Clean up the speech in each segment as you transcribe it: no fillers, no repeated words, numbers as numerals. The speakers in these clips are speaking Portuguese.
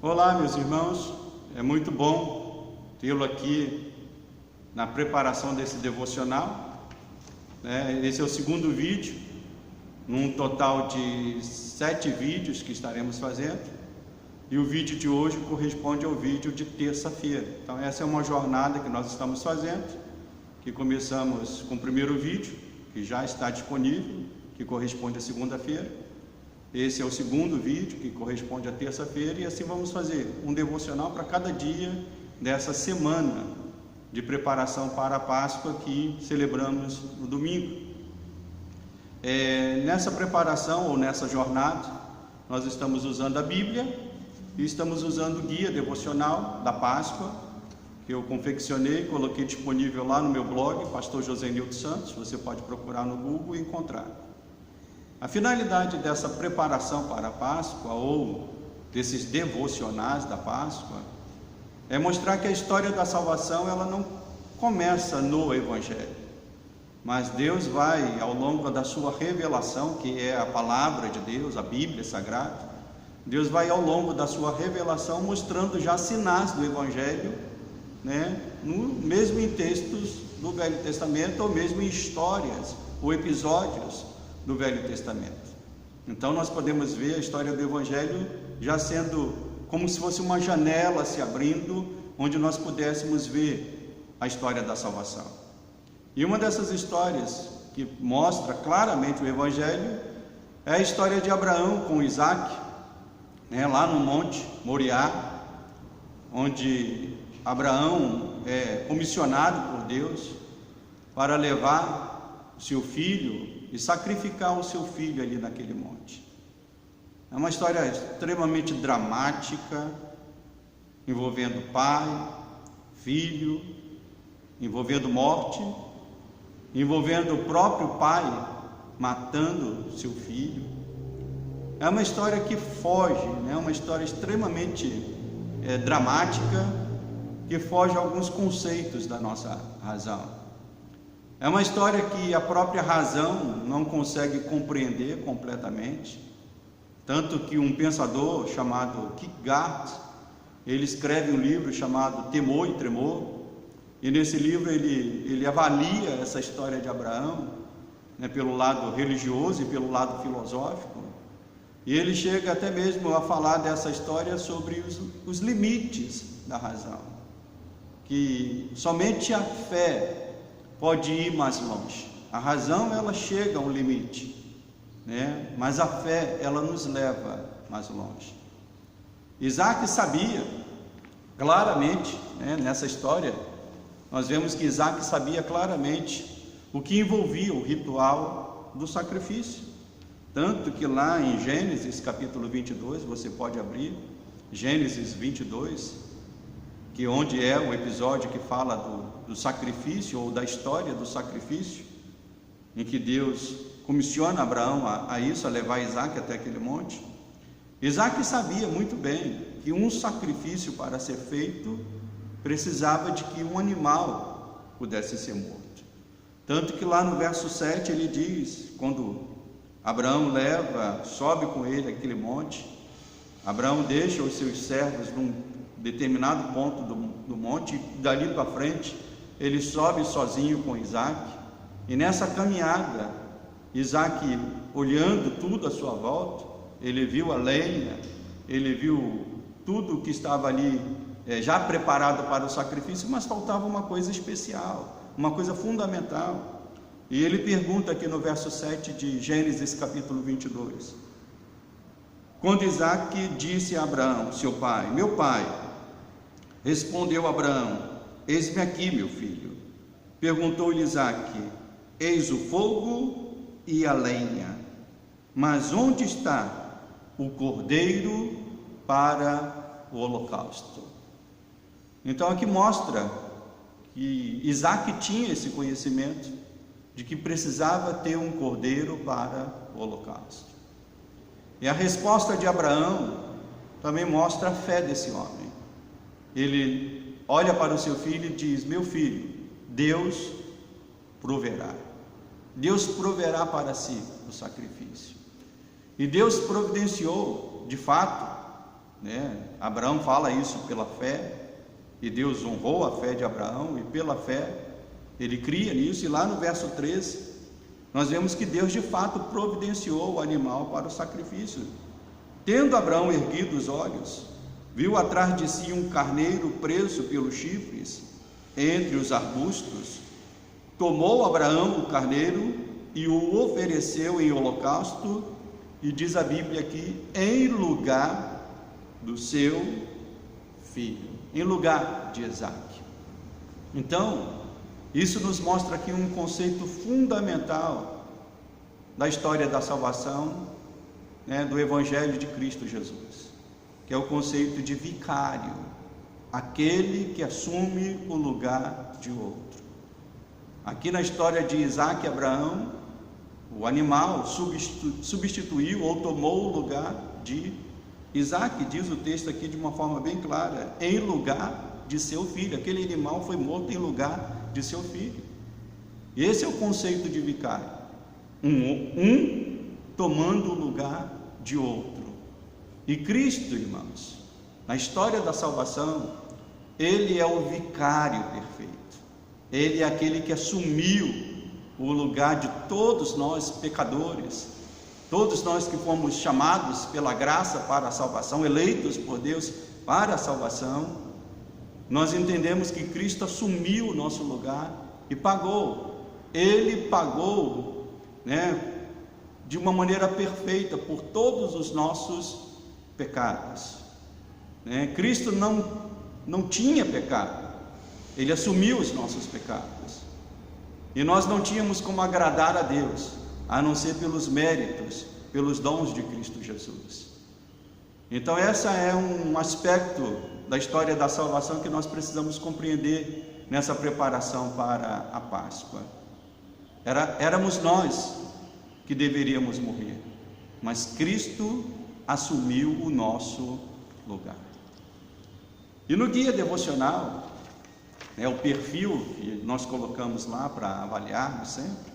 Olá, meus irmãos, é muito bom tê-lo aqui na preparação desse devocional, Esse é o segundo vídeo, num total de 7 vídeos que estaremos fazendo, e o vídeo de hoje corresponde ao vídeo de terça-feira. Então essa é uma jornada que nós estamos fazendo, que começamos com o primeiro vídeo, que já está disponível, que corresponde à segunda-feira. Esse é o segundo vídeo, que corresponde à terça-feira, e assim vamos fazer um devocional para cada dia dessa semana de preparação para a Páscoa que celebramos no domingo. Nessa preparação ou nessa jornada, nós estamos usando a Bíblia e estamos usando o guia devocional da Páscoa, que eu confeccionei, coloquei disponível lá no meu blog, Pastor José Nilton Santos. Você pode procurar no Google e encontrar. A finalidade dessa preparação para a Páscoa, ou desses devocionais da Páscoa, é mostrar que a história da salvação ela não começa no Evangelho, mas Deus vai, ao longo da sua revelação, que é a palavra de Deus, a Bíblia Sagrada, Deus vai ao longo da sua revelação mostrando já sinais do Evangelho, mesmo em textos do Velho Testamento, ou mesmo em histórias ou episódios do Velho Testamento. Então nós podemos ver a história do Evangelho já sendo como se fosse uma janela se abrindo, onde nós pudéssemos ver a história da salvação. E uma dessas histórias que mostra claramente o Evangelho é a história de Abraão com Isaac, lá no Monte Moriá, onde Abraão é comissionado por Deus para levar o seu filho e sacrificar o seu filho ali naquele monte. É uma história extremamente dramática, envolvendo pai, filho, envolvendo morte, envolvendo o próprio pai matando seu filho. É uma história que foge, uma história extremamente dramática, que foge a alguns conceitos da nossa razão. É uma história que a própria razão não consegue compreender completamente, tanto que um pensador chamado Kierkegaard, ele escreve um livro chamado Temor e Tremor, e nesse livro ele avalia essa história de Abraão, pelo lado religioso e pelo lado filosófico, e ele chega até mesmo a falar dessa história sobre os limites da razão, que somente a fé pode ir mais longe. A razão ela chega a um limite, mas a fé ela nos leva mais longe. Isaac sabia claramente, nessa história, nós vemos que Isaac sabia claramente o que envolvia o ritual do sacrifício, tanto que lá em Gênesis capítulo 22, você pode abrir, Gênesis 22, que onde é o episódio que fala do sacrifício, ou da história do sacrifício, em que Deus comissiona Abraão a isso, a levar Isaac até aquele monte. Isaac sabia muito bem que um sacrifício para ser feito precisava de que um animal pudesse ser morto. Tanto que lá no verso 7 ele diz, quando Abraão sobe com ele aquele monte, Abraão deixa os seus servos num determinado ponto do monte, e dali para frente ele sobe sozinho com Isaac, e nessa caminhada Isaac, olhando tudo à sua volta, ele viu a lenha, ele viu tudo que estava ali já preparado para o sacrifício, mas faltava uma coisa especial, uma coisa fundamental, e ele pergunta aqui no verso 7 de Gênesis capítulo 22, quando Isaac disse a Abraão, seu pai, meu pai, respondeu Abraão, eis-me aqui, meu filho. Perguntou-lhe Isaac, eis o fogo e a lenha, mas onde está o cordeiro para o holocausto? Então aqui mostra que Isaac tinha esse conhecimento de que precisava ter um cordeiro para o holocausto. E a resposta de Abraão também mostra a fé desse homem. Ele olha para o seu filho e diz, meu filho, Deus proverá. Deus proverá para si o sacrifício. E Deus providenciou, de fato, né? Abraão fala isso pela fé, e Deus honrou a fé de Abraão, e pela fé ele cria nisso. E lá no verso 13, nós vemos que Deus de fato providenciou o animal para o sacrifício. Tendo Abraão erguido os olhos, viu atrás de si um carneiro preso pelos chifres entre os arbustos. Tomou Abraão o carneiro e o ofereceu em holocausto, e diz a Bíblia aqui, em lugar do seu filho, em lugar de Isaque. Então, isso nos mostra aqui um conceito fundamental da história da salvação, né, do Evangelho de Cristo Jesus, que é o conceito de vicário, aquele que assume o lugar de outro. Aqui na história de Isaque e Abraão, o animal substituiu ou tomou o lugar de Isaque. Diz o texto aqui de uma forma bem clara, em lugar de seu filho. Aquele animal foi morto em lugar de seu filho. E esse é o conceito de vicário, um tomando o lugar de outro. E Cristo, irmãos, na história da salvação, ele é o vicário perfeito. Ele é aquele que assumiu o lugar de todos nós pecadores, todos nós que fomos chamados pela graça para a salvação, eleitos por Deus para a salvação. Nós entendemos que Cristo assumiu o nosso lugar e pagou. Ele pagou, né, de uma maneira perfeita por todos os nossos pecados, né? Cristo não tinha pecado, ele assumiu os nossos pecados, e nós não tínhamos como agradar a Deus, a não ser pelos méritos, pelos dons de Cristo Jesus. Então essa é um aspecto da história da salvação que nós precisamos compreender nessa preparação para a Páscoa. Éramos nós que deveríamos morrer, mas Cristo assumiu o nosso lugar. E no guia devocional, o perfil que nós colocamos lá para avaliarmos sempre,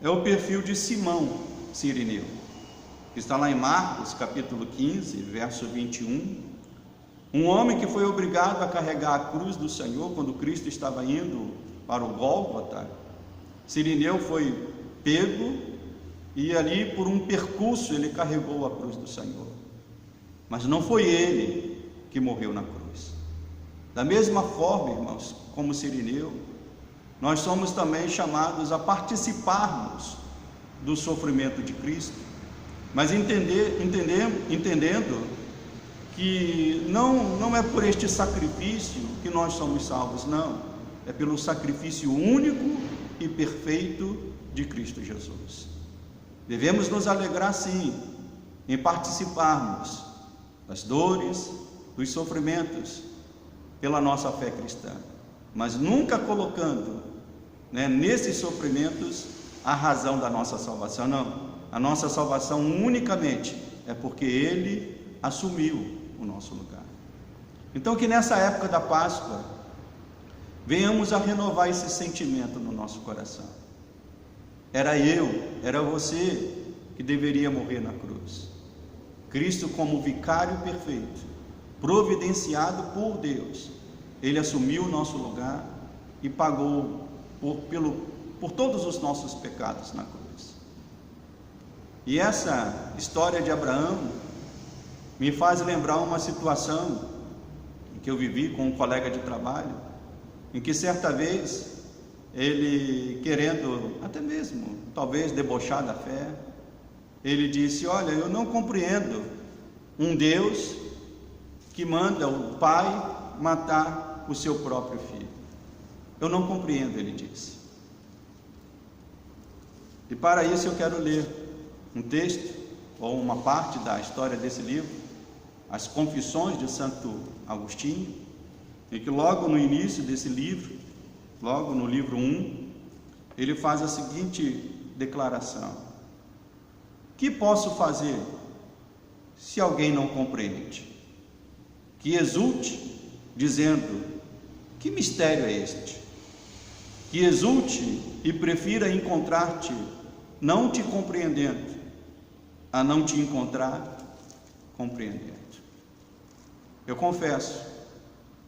é o perfil de Simão Cirineu, que está lá em Marcos capítulo 15, verso 21, um homem que foi obrigado a carregar a cruz do Senhor quando Cristo estava indo para o Gólgota. Cirineu foi pego, e ali por um percurso ele carregou a cruz do Senhor, mas não foi ele que morreu na cruz. Da mesma forma, irmãos, como Cirineu, nós somos também chamados a participarmos do sofrimento de Cristo, mas entendendo que não é por este sacrifício que nós somos salvos, não, é pelo sacrifício único e perfeito de Cristo Jesus. Devemos nos alegrar sim em participarmos das dores, dos sofrimentos pela nossa fé cristã, mas nunca colocando, nesses sofrimentos a razão da nossa salvação. Não, a nossa salvação unicamente é porque Ele assumiu o nosso lugar. Então que nessa época da Páscoa venhamos a renovar esse sentimento no nosso coração. Era você que deveria morrer na cruz. Cristo, como vicário perfeito, providenciado por Deus, Ele assumiu o nosso lugar e pagou por todos os nossos pecados na cruz. E essa história de Abraão me faz lembrar uma situação que eu vivi com um colega de trabalho, em que certa vez ele, querendo até mesmo talvez debochar da fé, ele disse: olha, eu não compreendo um Deus que manda o pai matar o seu próprio filho. Eu não compreendo, ele disse. E para isso eu quero ler um texto ou uma parte da história desse livro, As Confissões de Santo Agostinho, em que logo no início desse livro, logo no livro 1, ele faz a seguinte declaração: que posso fazer se alguém não compreende? Que exulte dizendo: que mistério é este? Que exulte e prefira encontrar-te não te compreendendo, a não te encontrar compreendendo. eu confesso,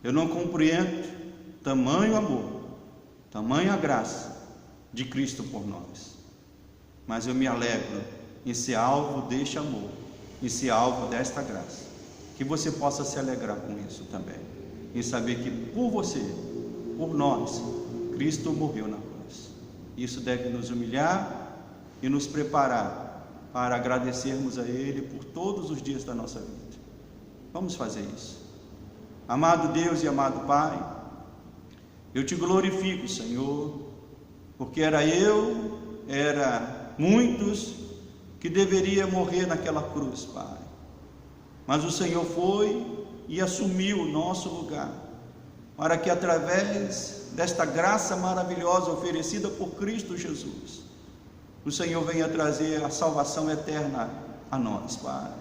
eu não compreendo tamanho amor, tamanha graça de Cristo por nós, mas eu me alegro em ser alvo deste amor, em ser alvo desta graça. Que você possa se alegrar com isso também, em saber que por você, por nós, Cristo morreu na cruz. Isso deve nos humilhar e nos preparar para agradecermos a Ele por todos os dias da nossa vida. Vamos fazer isso. Amado Deus e amado Pai, eu te glorifico, Senhor, porque era muitos que deveria morrer naquela cruz, Pai. Mas o Senhor foi e assumiu o nosso lugar, para que através desta graça maravilhosa oferecida por Cristo Jesus, o Senhor venha trazer a salvação eterna a nós, Pai.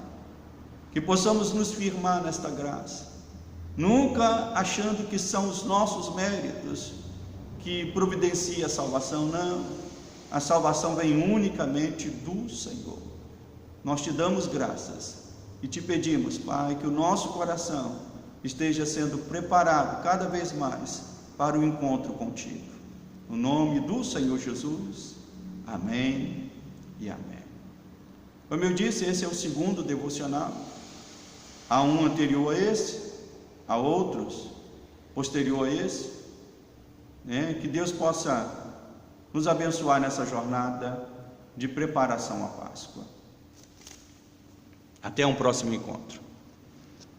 Que possamos nos firmar nesta graça, nunca achando que são os nossos méritos que providencia a salvação, não. A salvação vem unicamente do Senhor. Nós te damos graças e te pedimos, Pai, que o nosso coração esteja sendo preparado cada vez mais para o encontro contigo. No nome do Senhor Jesus, amém e amém. Como eu disse, esse é o segundo devocional. Há um anterior a esse, há outros posterior a esse, que Deus possa nos abençoar nessa jornada de preparação à Páscoa. Até um próximo encontro.